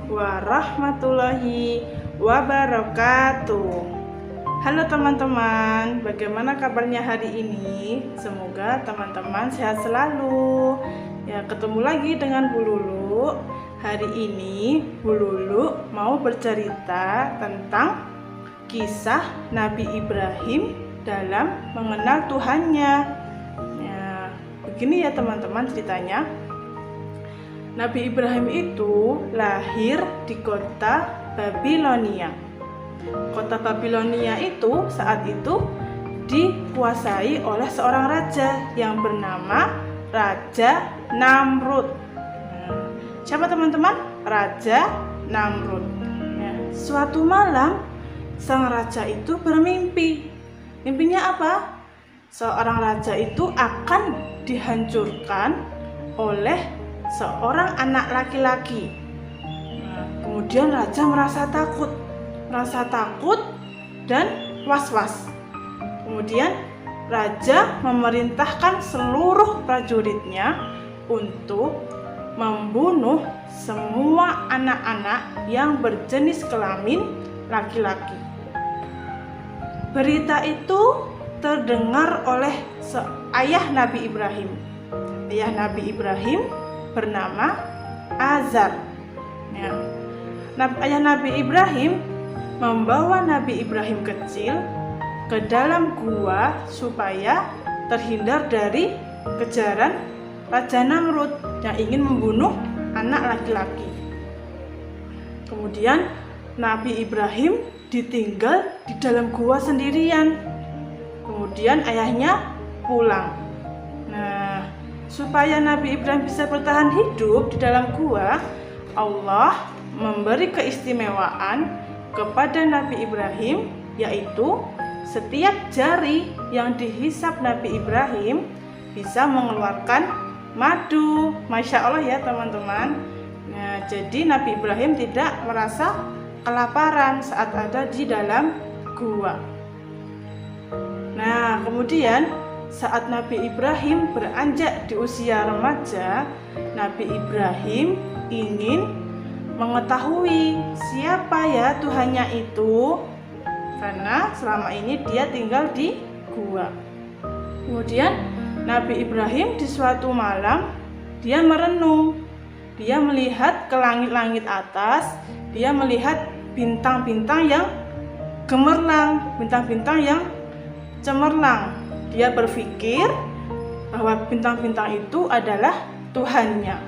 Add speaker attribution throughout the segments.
Speaker 1: warahmatullahi wabarakatuh. Halo teman-teman, bagaimana kabarnya hari ini? Semoga teman-teman sehat selalu. Ya, ketemu lagi dengan Bu Lulu. Hari ini Bu Lulu mau bercerita tentang kisah Nabi Ibrahim dalam mengenal Tuhannya. Ya, begini ya teman-teman ceritanya. Nabi Ibrahim itu lahir di kota Babilonia. Kota Babilonia itu saat itu dikuasai oleh seorang raja yang bernama Raja Namrud. Siapa teman-teman? Raja Namrud. Suatu malam sang raja itu bermimpi. Mimpinya apa? Seorang raja itu akan dihancurkan oleh seorang anak laki-laki. Kemudian raja merasa takut dan was-was. Kemudian raja memerintahkan seluruh prajuritnya untuk membunuh semua anak-anak yang berjenis kelamin laki-laki. Berita itu terdengar oleh ayah Nabi Ibrahim. Ayah Nabi Ibrahim bernama Azar. Ayah Nabi Ibrahim membawa Nabi Ibrahim kecil ke dalam gua supaya terhindar dari kejaran Raja Namrud yang ingin membunuh anak laki-laki. Kemudian Nabi Ibrahim ditinggal di dalam gua sendirian. Kemudian ayahnya pulang. Supaya Nabi Ibrahim bisa bertahan hidup di dalam gua, Allah memberi keistimewaan kepada Nabi Ibrahim, yaitu setiap jari yang dihisap Nabi Ibrahim bisa mengeluarkan madu. Masya Allah ya teman-teman. Jadi Nabi Ibrahim tidak merasa kelaparan saat ada di dalam gua. Kemudian saat Nabi Ibrahim beranjak di usia remaja, Nabi Ibrahim ingin mengetahui siapa ya Tuhannya itu, karena selama ini dia tinggal di gua. Kemudian Nabi Ibrahim di suatu malam dia merenung, dia melihat ke langit-langit atas, dia melihat bintang-bintang yang gemerlang, bintang-bintang yang cemerlang. Dia berpikir bahwa bintang-bintang itu adalah Tuhannya.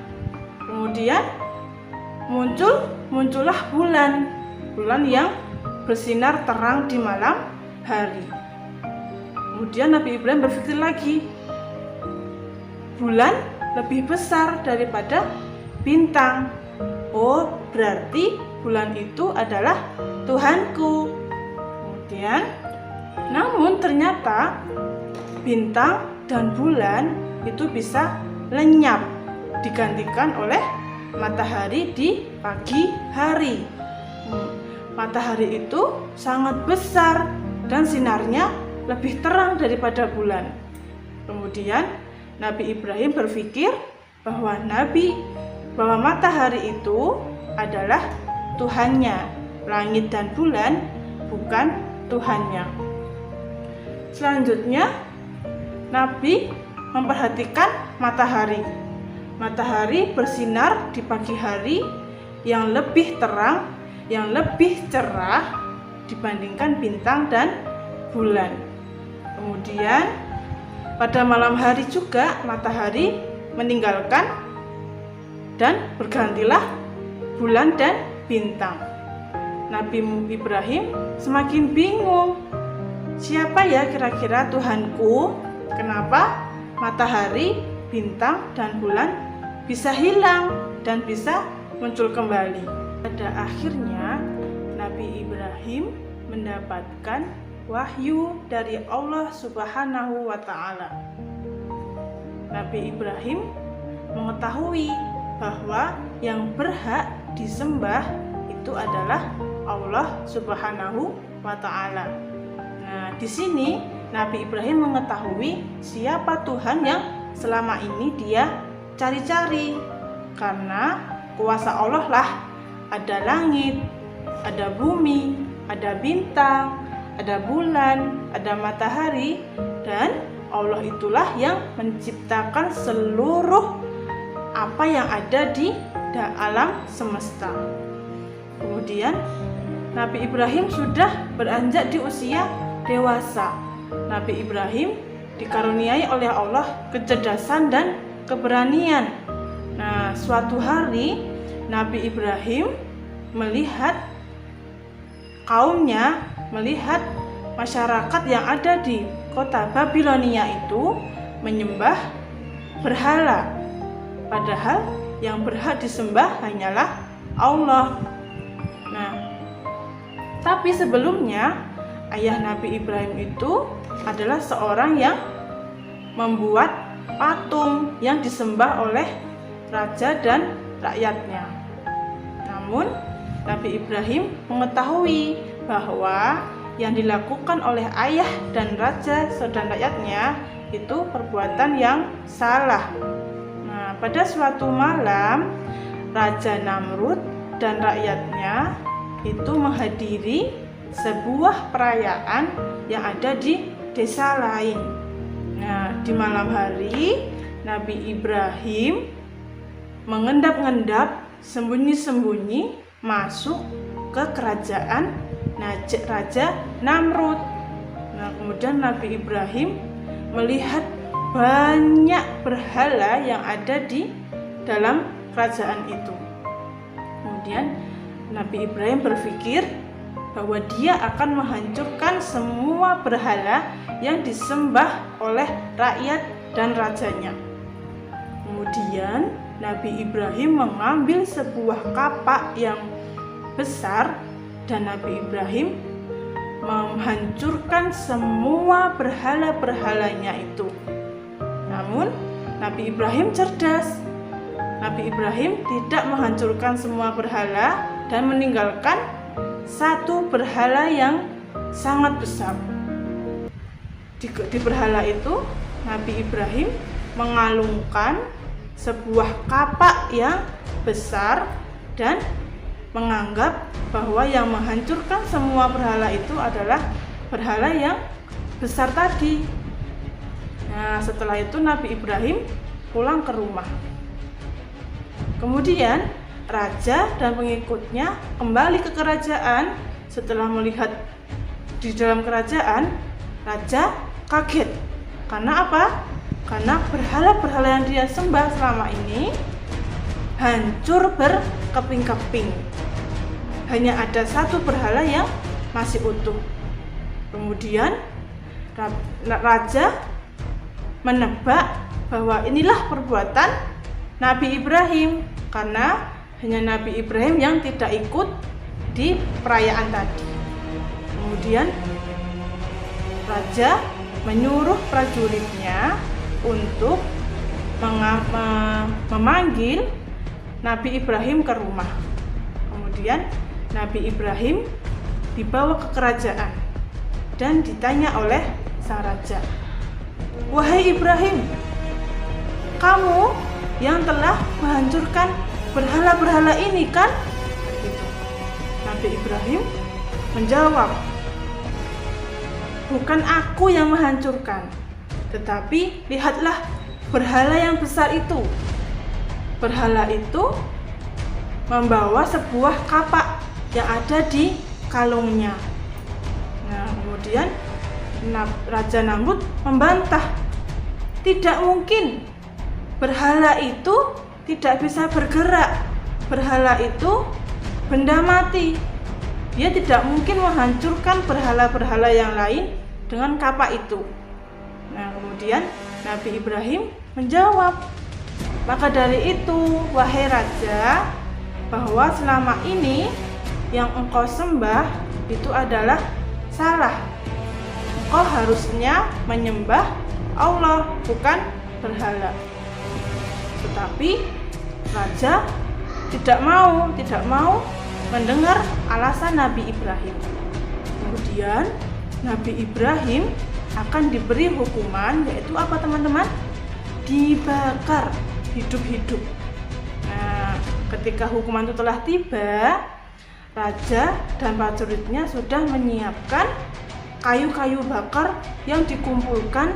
Speaker 1: Kemudian muncullah bulan yang bersinar terang di malam hari. Kemudian Nabi Ibrahim berpikir lagi, bulan lebih besar daripada bintang. Oh, berarti bulan itu adalah Tuhanku. Namun ternyata bintang dan bulan itu bisa lenyap digantikan oleh matahari di pagi hari. Matahari itu sangat besar dan sinarnya lebih terang daripada bulan. Kemudian Nabi Ibrahim berpikir bahwa matahari itu adalah Tuhannya. Langit dan bulan bukan Tuhannya. Selanjutnya Nabi memperhatikan matahari. Matahari bersinar di pagi hari yang lebih terang, yang lebih cerah dibandingkan bintang dan bulan. Kemudian pada malam hari juga matahari meninggalkan dan bergantilah bulan dan bintang. Nabi Ibrahim semakin bingung. Siapa ya kira-kira Tuhanku? Kenapa matahari, bintang, dan bulan bisa hilang dan bisa muncul kembali? Pada akhirnya Nabi Ibrahim mendapatkan wahyu dari Allah Subhanahu wa Ta'ala. Nabi Ibrahim mengetahui bahwa yang berhak disembah itu adalah Allah Subhanahu wa Ta'ala. Di sini Nabi Ibrahim mengetahui siapa Tuhan yang selama ini dia cari-cari, karena kuasa Allah lah ada langit, ada bumi, ada bintang, ada bulan, ada matahari, dan Allah itulah yang menciptakan seluruh apa yang ada di alam semesta. Kemudian Nabi Ibrahim sudah beranjak di usia dewasa. Nabi Ibrahim dikaruniai oleh Allah kecerdasan dan keberanian. Nah, suatu hari Nabi Ibrahim melihat kaumnya, melihat masyarakat yang ada di kota Babilonia itu menyembah berhala. Padahal yang berhak disembah hanyalah Allah. Nah, tapi sebelumnya ayah Nabi Ibrahim itu adalah seorang yang membuat patung yang disembah oleh raja dan rakyatnya. Namun Nabi Ibrahim mengetahui bahwa yang dilakukan oleh ayah dan raja dan rakyatnya itu perbuatan yang salah. Nah, pada suatu malam Raja Namrud dan rakyatnya itu menghadiri sebuah perayaan yang ada di desa lain. Nah, di malam hari Nabi Ibrahim mengendap-endap sembunyi-sembunyi masuk ke kerajaan Raja Namrud. Nah, kemudian Nabi Ibrahim melihat banyak berhala yang ada di dalam kerajaan itu. Kemudian Nabi Ibrahim berpikir bahwa dia akan menghancurkan semua berhala yang disembah oleh rakyat dan rajanya. Kemudian Nabi Ibrahim mengambil sebuah kapak yang besar dan Nabi Ibrahim menghancurkan semua berhala-berhalanya itu. Namun Nabi Ibrahim cerdas. Nabi Ibrahim tidak menghancurkan semua berhala dan meninggalkan satu berhala yang sangat besar. Di berhala itu Nabi Ibrahim mengalungkan sebuah kapak yang besar dan menganggap bahwa yang menghancurkan semua berhala itu adalah berhala yang besar tadi. Nah, setelah itu Nabi Ibrahim pulang ke rumah. Kemudian raja dan pengikutnya kembali ke kerajaan. Setelah melihat di dalam kerajaan, raja kaget. Karena apa? Karena berhala-berhala yang dia sembah selama ini hancur berkeping-keping. Hanya ada satu berhala yang masih utuh. Kemudian raja menebak bahwa inilah perbuatan Nabi Ibrahim, karena hanya Nabi Ibrahim yang tidak ikut di perayaan tadi. Kemudian raja menyuruh prajuritnya untuk memanggil Nabi Ibrahim ke rumah. Kemudian Nabi Ibrahim dibawa ke kerajaan dan ditanya oleh sang raja, "Wahai Ibrahim, kamu yang telah menghancurkan berhala-berhala ini kan?" Nabi Ibrahim menjawab, "Bukan aku yang menghancurkan, tetapi lihatlah berhala yang besar itu. Berhala itu membawa sebuah kapak yang ada di kalungnya." Nah, kemudian Raja Namrud membantah, "Tidak mungkin, berhala itu tidak bisa bergerak. Berhala itu benda mati. Dia tidak mungkin menghancurkan berhala-berhala yang lain dengan kapak itu." Nah, kemudian Nabi Ibrahim menjawab, "Maka dari itu, wahai raja, bahwa selama ini yang engkau sembah itu adalah salah. Engkau harusnya menyembah Allah, bukan berhala." Tetapi raja tidak mau mendengar alasan Nabi Ibrahim. Kemudian Nabi Ibrahim akan diberi hukuman, yaitu apa teman-teman? Dibakar hidup-hidup. Nah, ketika hukuman itu telah tiba, raja dan prajuritnya sudah menyiapkan kayu-kayu bakar yang dikumpulkan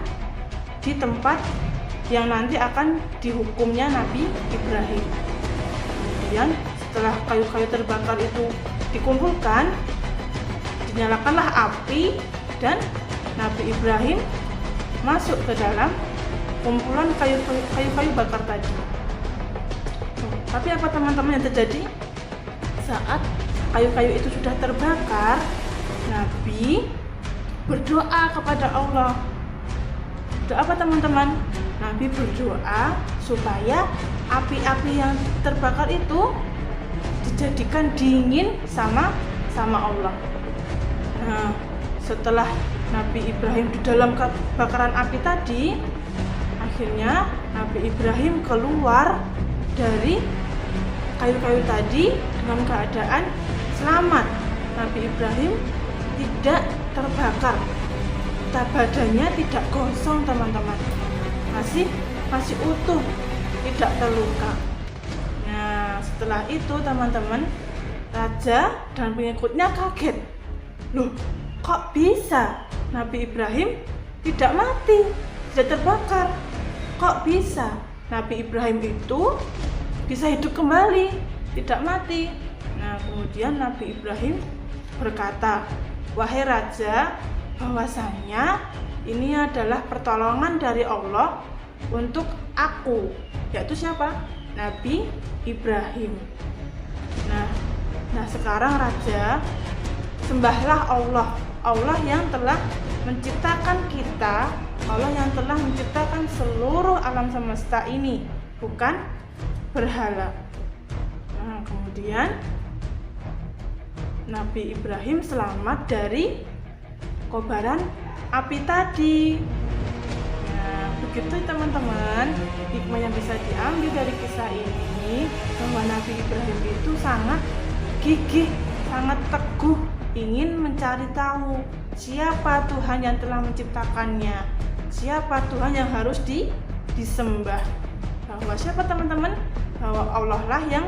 Speaker 1: di tempat yang nanti akan dihukumnya Nabi Ibrahim. Kemudian setelah kayu-kayu terbakar itu dikumpulkan, dinyalakanlah api dan Nabi Ibrahim masuk ke dalam kumpulan kayu-kayu bakar tadi. Tapi apa teman-teman yang terjadi? Saat kayu-kayu itu sudah terbakar, Nabi berdoa kepada Allah. Doa apa teman-teman? Nabi berdoa supaya api-api yang terbakar itu dijadikan dingin sama Allah. Nah, setelah Nabi Ibrahim di dalam bakaran api tadi, akhirnya Nabi Ibrahim keluar dari kayu-kayu tadi dengan keadaan selamat. Nabi Ibrahim tidak terbakar, badannya tidak gosong teman-teman, masih utuh, tidak terluka. Nah, setelah itu teman-teman, raja dan pengikutnya kaget. Loh, kok bisa Nabi Ibrahim tidak mati, tidak terbakar? Kok bisa Nabi Ibrahim itu bisa hidup kembali, tidak mati? Nah, kemudian Nabi Ibrahim berkata, wahai raja, bahwasanya ini adalah pertolongan dari Allah untuk aku, yaitu siapa? Nabi Ibrahim. Nah sekarang raja, sembahlah Allah yang telah menciptakan kita, Allah yang telah menciptakan seluruh alam semesta ini, bukan berhala. Nah, kemudian Nabi Ibrahim selamat dari kobaran api tadi. Nah, begitu teman-teman, hikmah yang bisa diambil dari kisah ini, bahwa Nabi Ibrahim itu sangat gigih, sangat teguh ingin mencari tahu siapa Tuhan yang telah menciptakannya, siapa Tuhan yang harus disembah. Bahwa siapa teman-teman? Bahwa Allah lah yang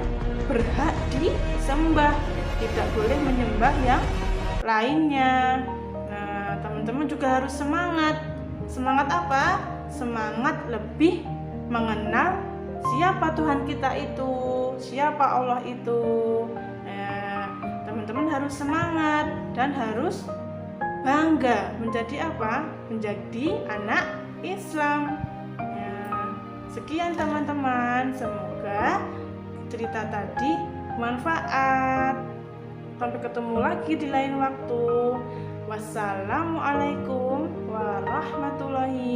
Speaker 1: berhak disembah, tidak boleh menyembah yang lainnya. Nah, teman-teman juga harus semangat. Semangat apa? Semangat lebih mengenal siapa Tuhan kita itu, siapa Allah itu. Teman-teman harus semangat dan harus bangga menjadi apa? Menjadi anak Islam. Sekian teman-teman, semoga cerita tadi bermanfaat. Sampai ketemu lagi di lain waktu. Wassalamualaikum warahmatullahi